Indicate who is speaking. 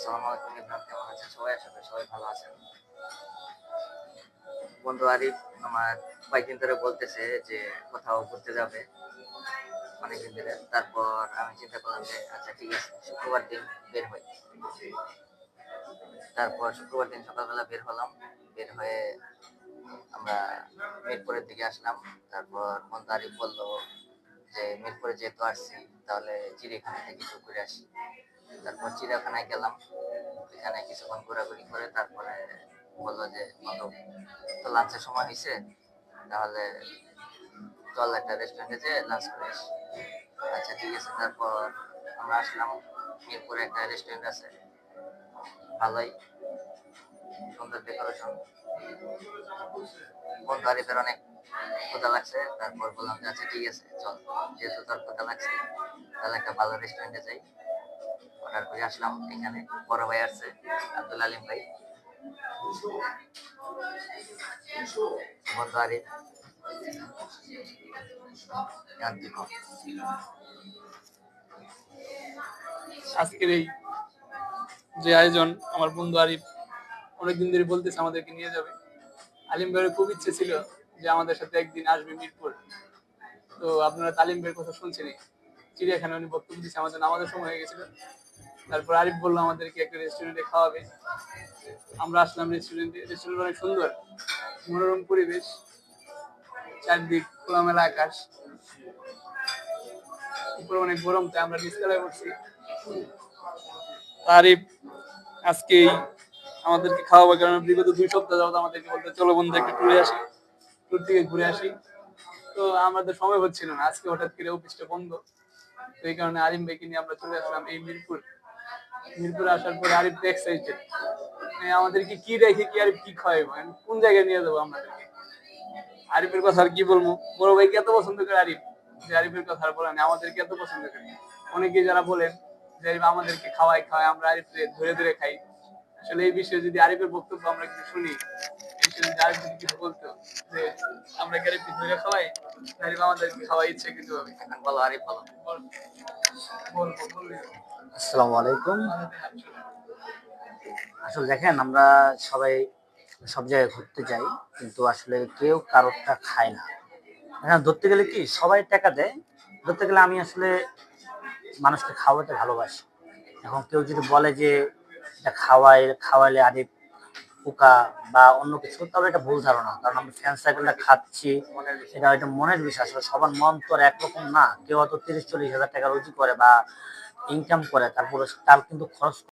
Speaker 1: আসসালামু আলাইকুম ইমরান, কেমন আছেন সবাই? আশা করি সবাই ভালো আছেন। বন্ধু আরিফ আমার কয়েকদিন ধরে বলতেছে যে কোথাও ঘুরতে যাবে, অনেকদিন ধরে। তারপর আমি চিন্তা করলাম যে আচ্ছা ঠিক আছে, শুক্রবার দিন বের হই। তারপর শুক্রবার দিন সকালবেলা বের হলাম। বের হয়ে আমরা মিরপুরের দিকে আসলাম। তারপর বন্ধু আরিফ বললো যে মিরপুরে যেহেতু আসছি তাহলে চিড়িয়াখানা থেকে একটু ঘুরে আসি। তারপর চিড়িয়াখানায় গেলাম, এখানে কিছুক্ষণ ঘোরাঘুরি করে তারপরে বললো যে বন্ধু তো লাঞ্চের সময় হয়েছে, তাহলে চল একটা রেস্টুরেন্টে যে লাঞ্চ করে আসি। আচ্ছা ঠিক আছে। তারপর আমরা আসলাম, মিরপুরে একটা রেস্টুরেন্ট আছে, ভালোই সুন্দর ডেকোরেশন। বন্ধু আরিফের অনেক ক্ষুধা লাগছে, তারপর বললাম যে আচ্ছা ঠিক আছে চল, যেহেতু তোর ক্ষুধা লাগছে তাহলে একটা ভালো রেস্টুরেন্টে যাই। অর্ডার করে আসলাম। এখানে বড় ভাই আসছে, আব্দুল আলিম ভাই, বন্ধু আরিফ,
Speaker 2: আজকের এই যে আয়োজন, আমার বন্ধু আরিফ অনেকদিন ধরে বলতেছে আমাদেরকে নিয়ে যাবে। আলিম ভাইয়ের খুব ইচ্ছে ছিল যে আমাদের সাথে একদিন আসবে মিরপুর। তো আপনারা তালিম ভাইয়ের কথা শুনছেনই, চিড়িয়াখানা উনি বক্তব্য দিচ্ছে, আমাদের নামাজের সময় হয়ে গেছিল। তারপর আরিফ বললো আমাদেরকে একটা রেস্টুরেন্টে খাওয়াবে। আমরা আসলাম রেস্টুরেন্টে। রেস্টুরেন্ট অনেক সুন্দর, মনোরম পরিবেশ, চারদিক খোলামেলা আকাশ, উপরে অনেক গরম, তাই আমরা নিচতলায় করছি। আরিফ আজকে আমাদেরকে খাওয়াবার কারণে বিগত 2 সপ্তাহ যাবত আমাদেরকে বলতে চলো বন্ধু একটা ট্যুরে আসি, ট্যুর থেকে ঘুরে আসি। তো আমাদের সময় হচ্ছিল না, আজকে হঠাৎ করে অফিসটা বন্ধ। তো এই কারণে আরিফ ভাইকে নিয়ে আমরা চলে আসলাম এই মিরপুর। মিরপুরে আসার পরে আরিফ এক্সাইটেড, আমাদেরকে কি রেখে কি আরিফ কি খাওয়াইবো, কোন জায়গায় নিয়ে যাবো আমাদেরকে। আরিফের কথা আর কি বলবো, বড় ভাইকে এত পছন্দ করে আরিফ যে আরিফের কথা আর বলেন, আমাদেরকে এত পছন্দ করে। অনেকেই যারা বলেন যে আরিফ আমাদেরকে খাওয়াই খাওয়াই, আমরা আরিফকে ধরে ধরে খাই। আসলে এই বিষয়ে যদি আরিফের বক্তব্য আমরা কিছু শুনি, এই বিষয়ে যদি আরিফ যদি কিছু বলতো যে আমরা কি আরিফকে ধরে খাওয়াই, আরিফ আমাদেরকে খাওয়াই ইচ্ছে কিন্তু হবে।
Speaker 1: বলো আরিফ, বলো।
Speaker 2: বলবো।
Speaker 3: আসসালামু আলাইকুম। আসলে দেখেন, আমরা সবাই সব জায়গায় ঘুরতে যাই, কিন্তু আসলে কেউ কারোরটা খায় না। হ্যাঁ, ধরতে গেলে কি সবাই টাকা দেয়। ধরতে গেলে আমি আসলে মানুষকে খাওয়াতে ভালোবাসি। এখন কেউ যদি বলে যে এটা খাওয়াইলে আরে পোকা বা অন্য কিছু, তবে এটা ভুল ধারণা। কারণ আমরা ফ্রেন্ড সার্কেলটা খাচ্ছি, এটা মনের বিষয়। আসলে সবার মন তো আর একরকম না। কেউ হয়তো 30-40 হাজার টাকা রুজি করে বা ইনকাম করে, তারপরে তার কিন্তু খরচ